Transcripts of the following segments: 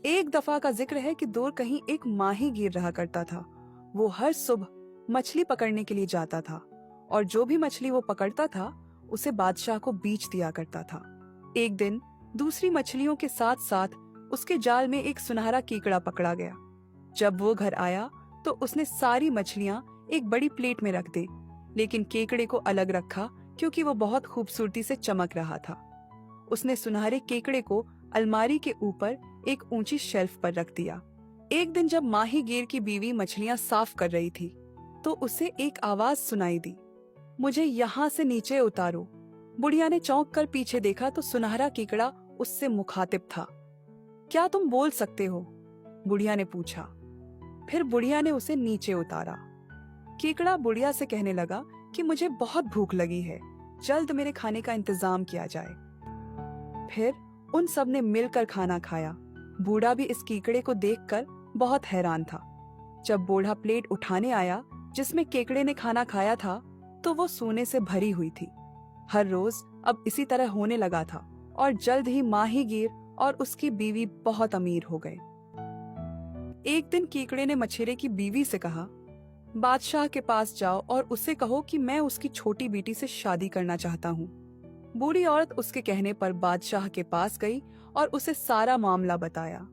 एक दफा का जिक्र है कि दूर कहीं एक माही गिर रहा करता था। वो हर सुबह मछली पकड़ने के लिए जाता था और जो भी मछली वो पकड़ता था उसे बादशाह को बेच दिया करता था। एक दिन दूसरी मछलियों के साथ साथ उसके जाल में एक सुनहरा केकड़ा पकड़ा गया। जब वो घर आया तो उसने सारी मछलियां एक बड़ी प्लेट में रख दी, लेकिन केकड़े को अलग रखा क्योंकि वो बहुत खूबसूरती से चमक रहा था। उसने सुनहरे केकड़े को अलमारी के ऊपर एक ऊंची शेल्फ पर रख दिया। एक दिन जब माही गिर की बीवी मछलियां साफ कर रही थी तो उसे एक आवाज सुनाई दी, मुझे यहाँ से नीचे उतारो। बुढ़िया ने चौंक कर पीछे देखा तो सुनहरा केकड़ा उससे मुखातिब था। क्या तुम बोल सकते हो? बुढ़िया ने पूछा। फिर बुढ़िया ने उसे नीचे उतारा। केकड़ा बुढ़िया से कहने लगा कि मुझे बहुत भूख लगी है, जल्द मेरे खाने का इंतजाम किया जाए। फिर उन सब ने मिलकर खाना खाया। बूढ़ा भी इस केकड़े को देखकर बहुत हैरान था। जब बूढ़ा प्लेट उठाने आया जिसमें केकड़े ने खाना खाया था तो वो सोने से भरी हुई थी। हर रोज अब इसी तरह होने लगा था और जल्द ही माहीगीर और उसकी बीवी बहुत अमीर हो गए। एक दिन केकड़े ने मछेरे की बीवी से कहा, बादशाह के पास जाओ और उससे कहो कि मैं उसकी छोटी बेटी से शादी करना चाहता हूँ। बूढ़ी औरत उसके कहने पर बादशाह के पास गई और उसे सारा मामला बताया।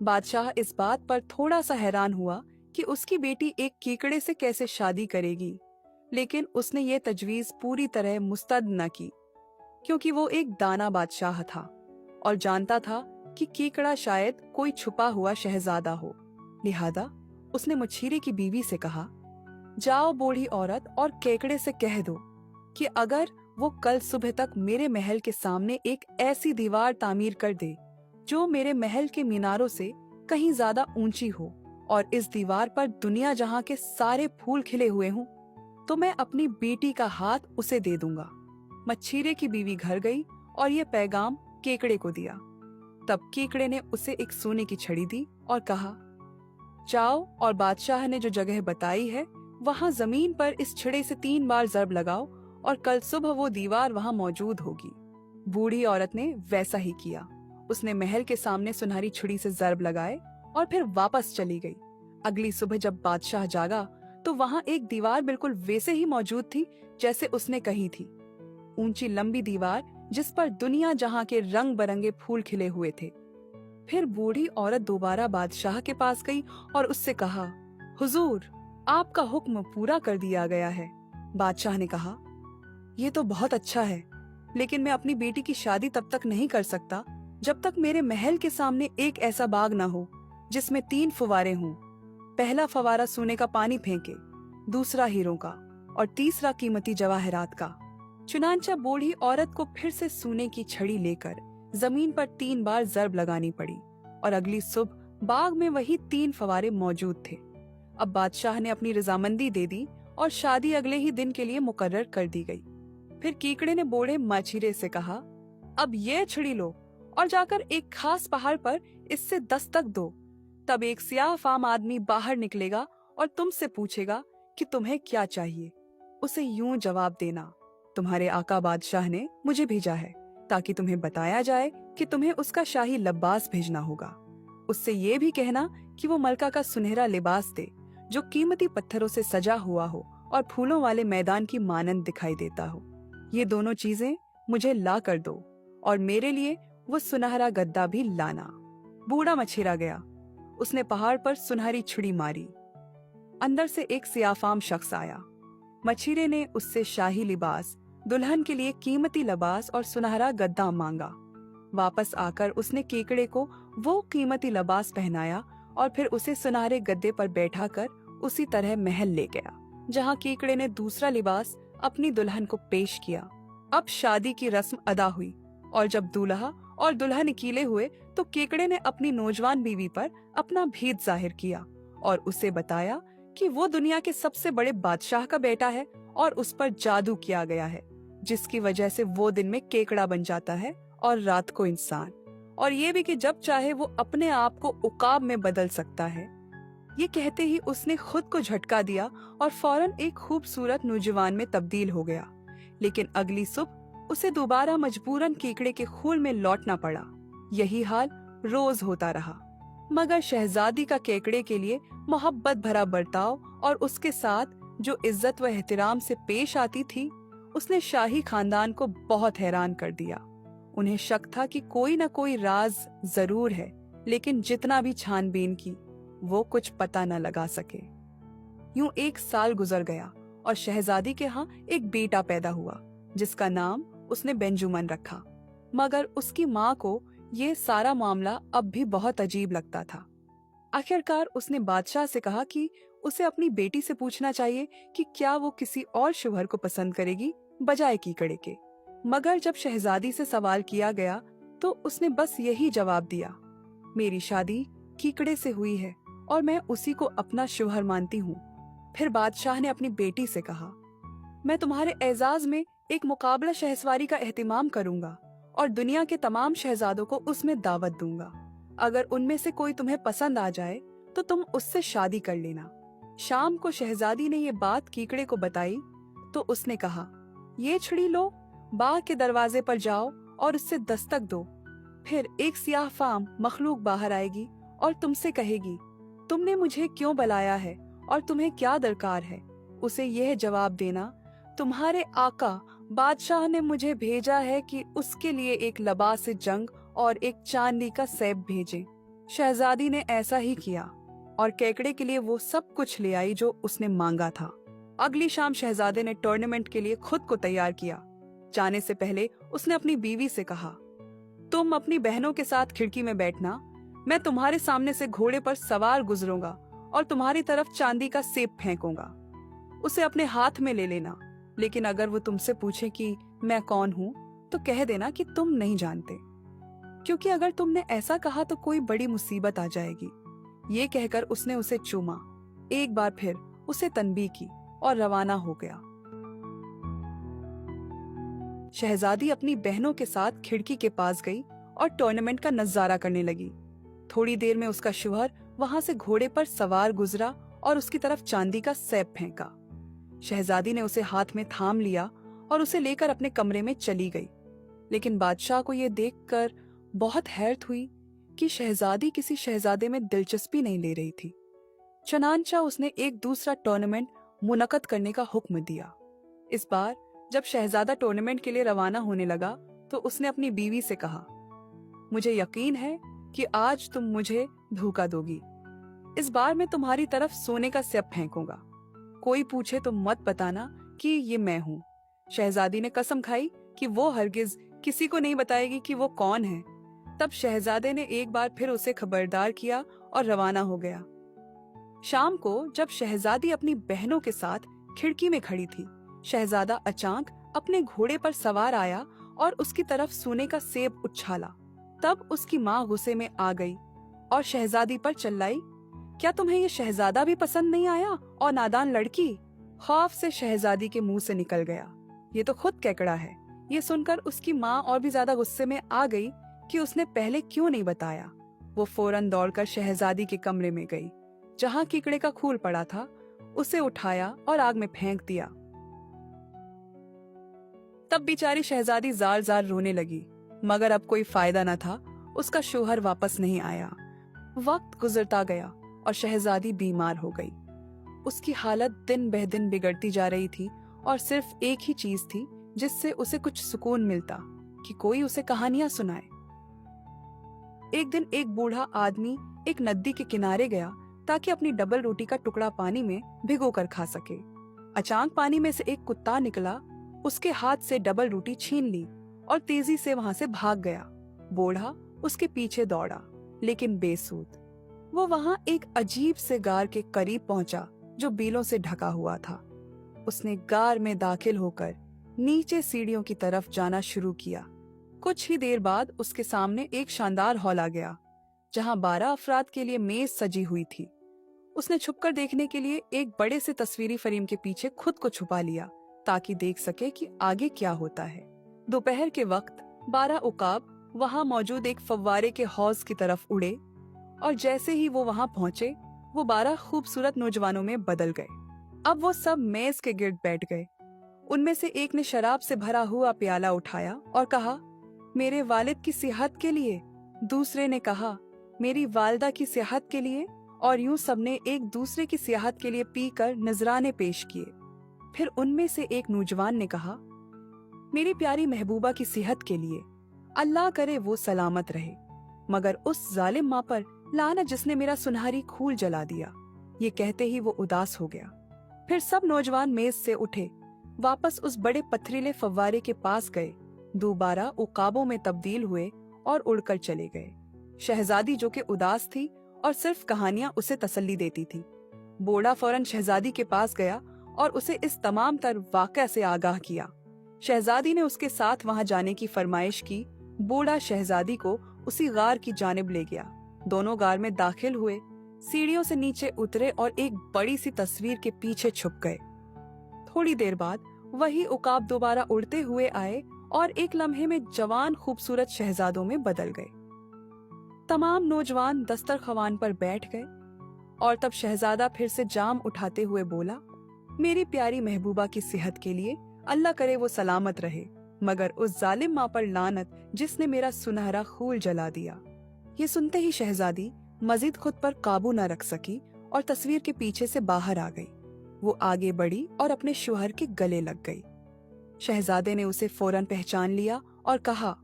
बादशाह इस बात पर थोड़ा सा हैरान हुआ कि उसकी बेटी एक केकड़े से कैसे शादी करेगी, लेकिन उसने ये तजवीज पूरी तरह मुस्तरद न की क्योंकि वो एक दाना बादशाह था और जानता था कि केकड़ा शायद कोई छुपा हुआ शहजादा हो। लिहाजा उसने मछेरे की बीवी से कहा, जाओ बूढ़ी औरत और केकड़े से कह दो कि अगर वो कल सुबह तक मेरे महल के सामने एक ऐसी दीवार तामीर कर दे जो मेरे महल के मीनारों से कहीं ज्यादा ऊंची हो और इस दीवार पर दुनिया जहां के सारे फूल खिले हुए हों, तो मैं अपनी बेटी का हाथ उसे दे दूंगा। मछेरे की बीवी घर गई और ये पैगाम केकड़े को दिया। तब केकड़े ने उसे एक सोने की छड़ी दी और कहा, जाओ और बादशाह ने जो जगह बताई है वहां जमीन पर इस छड़े से 3 बार जरब लगाओ और कल सुबह वो दीवार वहां मौजूद होगी। बूढ़ी औरत ने वैसा ही किया। उसने महल के सामने सुनहरी छुरी से जरब लगाए और फिर वापस चली गई। अगली सुबह जब बादशाह जागा तो वहां एक दीवार बिल्कुल वैसे ही मौजूद थी जैसे उसने कही थी। ऊंची लंबी दीवार जिस पर दुनिया जहां के रंग बरंगे फूल खिले हुए थे। फिर बूढ़ी औरत दोबारा बादशाह के पास गई और उससे कहा, हुजूर, आपका हुक्म पूरा कर दिया गया है। बादशाह ने कहा, ये तो बहुत अच्छा है, लेकिन मैं अपनी बेटी की शादी तब तक नहीं कर सकता जब तक मेरे महल के सामने एक ऐसा बाग न हो जिसमें 3 फुवारे हों। पहला फवारा सोने का पानी फेंके, दूसरा हीरों का और तीसरा कीमती जवाहरात का। चुनांचा बूढ़ी औरत को फिर से सोने की छड़ी लेकर जमीन पर 3 बार जरब लगानी पड़ी और अगली सुबह बाग में वही 3 फवारे मौजूद थे। अब बादशाह ने अपनी रजामंदी दे दी और शादी अगले ही दिन के लिए मुकर्रर कर दी गई। फिर केकड़े ने बूढ़े मछेरे से कहा, अब ये छड़ी लो और जाकर एक खास पहाड़ पर इससे दस्तक दो। तब एक सियाह फाम आदमी बाहर निकलेगा और तुमसे पूछेगा कि तुम्हें क्या चाहिए। उसे यूं जवाब देना, तुम्हारे आका बादशाह ने मुझे भेजा है ताकि तुम्हें बताया जाए कि तुम्हें उसका शाही लिबास भेजना होगा। उससे ये भी कहना कि वो मलका का सुनहरा लिबास दे जो कीमती पत्थरों से सजा हुआ हो और फूलों वाले मैदान की मानंद दिखाई देता हो। ये दोनों चीजें मुझे ला कर दो और मेरे लिए वो सुनहरा गद्दा भी लाना। बूढ़ा मछेरा गया। उसने पहाड़ पर सुनहरी छुरी मारी। अंदर से एक सियाफाम शख्स आया। मछेरे ने उससे शाही लिबास, दुल्हन के लिए कीमती लिबास और सुनहरा गद्दा मांगा। वापस आकर उसने केकड़े को वो कीमती लिबास पहनाया और फिर उसे सुनहरे गद्दे पर बैठाकर उसी तरह महल ले गया जहाँ केकड़े ने दूसरा लिबास अपनी दुल्हन को पेश किया। अब शादी की रस्म अदा हुई और जब दूल्हा और दुल्हन अकेले हुए तो केकड़े ने अपनी नौजवान बीवी पर अपना भेद जाहिर किया और उसे बताया कि वो दुनिया के सबसे बड़े बादशाह का बेटा है और उस पर जादू किया गया है, जिसकी वजह से वो दिन में केकड़ा बन जाता है और रात को इंसान, और ये भी कि जब चाहे वो अपने आप को उकाब में बदल सकता है। ये कहते ही उसने खुद को झटका दिया और फौरन एक खूबसूरत नौजवान में तब्दील हो गया। लेकिन अगली सुबह उसे दोबारा मजबूरन केकड़े के खूल में लौटना पड़ा। यही हाल रोज होता रहा। मगर शहजादी का केकड़े के लिए मोहब्बत भरा बर्ताव और उसके साथ जो इज्जत व एहतराम से पेश आती थी, उसने शाही खानदान को बहुत हैरान कर दिया। उन्हें शक था कि कोई न कोई राज जरूर है, लेकिन जितना भी छानबीन की वो कुछ पता न लगा सके। यूं 1 साल गुजर गया और शहजादी के यहाँ एक बेटा पैदा हुआ, जिसका नाम उसने बेंजुमन रखा। मगर उसकी माँ को ये सारा मामला अब भी बहुत अजीब लगता था। आखिरकार उसने बादशाह से कहा कि उसे अपनी बेटी से पूछना चाहिए कि क्या वो किसी और शौहर को पसंद करेगी बजाय कीकड़े के। मगर जब शहजादी से सवाल किया गया तो उसने बस यही जवाब दिया, मेरी शादी कीकड़े से हुई है और मैं उसी को अपना शौहर मानती हूँ। फिर बादशाह ने अपनी बेटी से कहा, मैं तुम्हारे एजाज में एक मुकाबला शहसवारी का एहतिमाम करूंगा और दुनिया के तमाम शहजादों को उसमें दावत दूंगा। अगर उनमें से कोई तुम्हें पसंद आ जाए तो तुम उससे शादी कर लेना। शाम को शहजादी ने ये बात कीकड़े को बताई तो उसने कहा, ये छड़ी लो, बाग के दरवाजे पर जाओ और उससे दस्तक दो। फिर एक सियाह फाम मखलूक बाहर आएगी और तुमसे कहेगी, तुमने मुझे क्यों बुलाया है और तुम्हें क्या दरकार है। उसे यह जवाब देना, तुम्हारे आका बादशाह ने मुझे भेजा है कि उसके लिए एक लबास जंग और एक चांदी का सैब भेजे। शहजादी ने ऐसा ही किया और केकड़े के लिए वो सब कुछ ले आई जो उसने मांगा था। अगली शाम शहजादे ने टूर्नामेंट के लिए खुद को तैयार किया। जाने से पहले उसने अपनी बीवी से कहा, तुम अपनी बहनों के साथ खिड़की में बैठना, मैं तुम्हारे सामने से घोड़े पर सवार गुजरूंगा और तुम्हारी तरफ चांदी का सेब फेंकूंगा। उसे अपने हाथ में ले लेना, लेकिन अगर वो तुमसे पूछे कि मैं कौन हूँ तो कह देना कि तुम नहीं जानते, क्योंकि अगर तुमने ऐसा कहा तो कोई बड़ी मुसीबत आ जाएगी। ये कहकर उसने उसे चूमा, एक बार फिर उसे तनबीह की और रवाना हो गया। शहजादी अपनी बहनों के साथ खिड़की के पास गई और टूर्नामेंट का नजारा करने लगी। थोड़ी देर में उसका शौहर वहां से घोड़े पर सवार गुजरा और उसकी तरफ चांदी का सैब फेंका। शहजादी ने उसे हाथ में थाम लिया और उसे लेकर अपने कमरे में चली गई। लेकिन बादशाह को यह देखकर बहुत हैरत हुई कि शहजादी किसी शहजादे में दिलचस्पी नहीं ले रही थी। चनांचा उसने एक दूसरा टूर्नामेंट मुनक्कद करने का हुक्म दिया। इस बार जब शहजादा टूर्नामेंट के लिए रवाना होने लगा तो उसने अपनी बीवी से कहा, मुझे यकीन है कि आज तुम मुझे धोखा दोगी। इस बार मैं तुम्हारी तरफ सोने का सैब फेंकूंगा। कोई पूछे तो मत बताना कि ये मैं हूँ। शहजादी ने कसम खाई कि वो हरगिज किसी को नहीं बताएगी कि वो कौन है। तब शहजादे ने एक बार फिर उसे खबरदार किया और रवाना हो गया। शाम को जब शहजादी अपनी बहनों के साथ खिड़की में खड़ी थी, शहजादा अचानक अपने घोड़े पर सवार आया और उसकी तरफ सोने का सेब उछाला। तब उसकी माँ गुस्से में आ गई और शहजादी पर चिल्लाई, क्या तुम्हें ये शहजादा भी पसंद नहीं आया और नादान लड़की। खौफ से शहजादी के मुंह से निकल गया, ये तो खुद केकड़ा है। ये सुनकर उसकी माँ और भी ज्यादा गुस्से में आ गई कि उसने पहले क्यों नहीं बताया। वो फौरन दौड़कर शहजादी के कमरे में गई, जहाँ कीकड़े का खूल पड़ा था। उसे उठाया और आग में फेंक दिया। तब बेचारी शहजादी जार जार रोने लगी, मगर अब कोई फायदा न था। उसका शौहर वापस नहीं आया। वक्त गुजरता गया और शहजादी बीमार हो गई। उसकी हालत दिन बह दिन बिगड़ती जा रही थी और सिर्फ एक ही चीज थी जिससे उसे कुछ सुकून मिलता, कि कोई उसे कहानियां सुनाए। एक दिन एक बूढ़ा आदमी एक नदी के किनारे गया ताकि अपनी डबल रोटी का टुकड़ा पानी में भिगोकर खा सके। अचानक पानी में से एक कुत्ता निकला, उसके हाथ से डबल रोटी छीन ली और तेजी से वहां से भाग गया। बूढ़ा उसके पीछे दौड़ा, लेकिन बेसूद। वो वहां एक अजीब से गार के करीब पहुंचा जो बीलों से ढका हुआ था। उसने गार में दाखिल होकर नीचे सीढ़ियों की तरफ जाना शुरू किया। कुछ ही देर बाद उसके सामने एक शानदार हॉल आ गया, जहां 12 अफराद के लिए मेज सजी हुई थी। उसने छुपकर देखने के लिए एक बड़े से तस्वीरी फ्रेम के पीछे खुद को छुपा लिया ताकि देख सके कि आगे क्या होता है। दोपहर के वक्त 12 उकाब वहां मौजूद एक फव्वारे के हौज की तरफ उड़े और जैसे ही वो वहां पहुंचे, वो 12 खूबसूरत नौजवानों में बदल गए। अब वो सब मेज के गिर्द बैठ गए। उनमें से एक ने शराब से भरा हुआ प्याला उठाया और कहा, मेरे वालिद की सेहत के लिए। दूसरे ने कहा, मेरी वालदा की सियाहत के लिए, और यूं सबने एक दूसरे की सियाहत के लिए पी कर नजराने पेश किए। फिर उनमें से एक नौजवान ने कहा, मेरी प्यारी महबूबा की सेहत के लिए, अल्लाह करे वो सलामत रहे, मगर उस जालिम माँ पर लानत जिसने मेरा सुनहरी खूल जला दिया। ये कहते ही वो उदास हो गया। फिर सब नौजवान मेज से उठे, वापस उस बड़े पथरीले फव्वारे के पास गए, दोबारा उकाबों में तब्दील हुए और उड़कर चले गए। शहजादी जो कि उदास थी और सिर्फ कहानियां उसे तसल्ली देती थी, बूढ़ा फौरन शहजादी के पास गया और उसे इस तमाम तर वाक़या से आगाह किया। शहजादी ने उसके साथ वहां जाने की फरमाइश की। बूढ़ा शहजादी को उसी गार की जानिब ले गया। दोनों गार में दाखिल हुए, सीढ़ियों से नीचे उतरे और एक बड़ी सी तस्वीर के पीछे छुप गए। थोड़ी देर बाद वही उकाब दोबारा उड़ते हुए आए और एक लम्हे में जवान खूबसूरत शहजादों में बदल गए। तमाम नौजवान दस्तरख्वान पर बैठ गए और तब शहजादा फिर से जाम उठाते हुए बोला, मेरी प्यारी महबूबा की सेहत के लिए, अल्लाह करे वो सलामत रहे, मगर उस जालिम माँ पर लानत जिसने मेरा सुनहरा खूल जला दिया। ये सुनते ही शहजादी मजीद खुद पर काबू न रख सकी और तस्वीर के पीछे से बाहर आ गई। वो आगे बढ़ी और अपने शौहर के गले लग गई। शहजादे ने उसे फौरन पहचान लिया और कहा,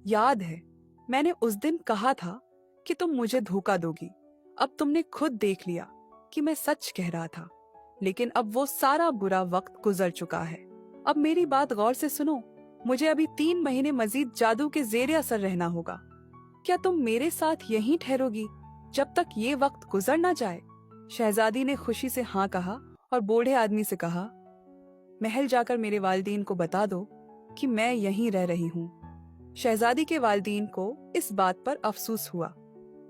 याद है, मैंने उस दिन कहा था कि तुम मुझे धोखा दोगी। अब तुमने खुद देख लिया कि मैं सच कह रहा था, लेकिन अब वो सारा बुरा वक्त गुजर चुका है। अब मेरी बात गौर से सुनो, मुझे अभी 3 महीने मजीद जादू के ज़ेरे असर रहना होगा। क्या तुम मेरे साथ यहीं ठहरोगी जब तक ये वक्त गुजर ना जाए? शहजादी ने खुशी से हाँ कहा और बूढ़े आदमी से कहा, महल जाकर मेरे वालिदीन को बता दो कि मैं यहीं रह रही हूँ। शहजादी के वालिदीन को इस बात पर अफसोस हुआ,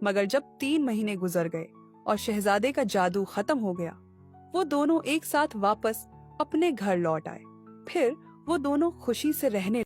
मगर जब 3 महीने गुजर गए और शहजादे का जादू खत्म हो गया, वो दोनों एक साथ वापस अपने घर लौट आए। फिर वो दोनों खुशी से रहने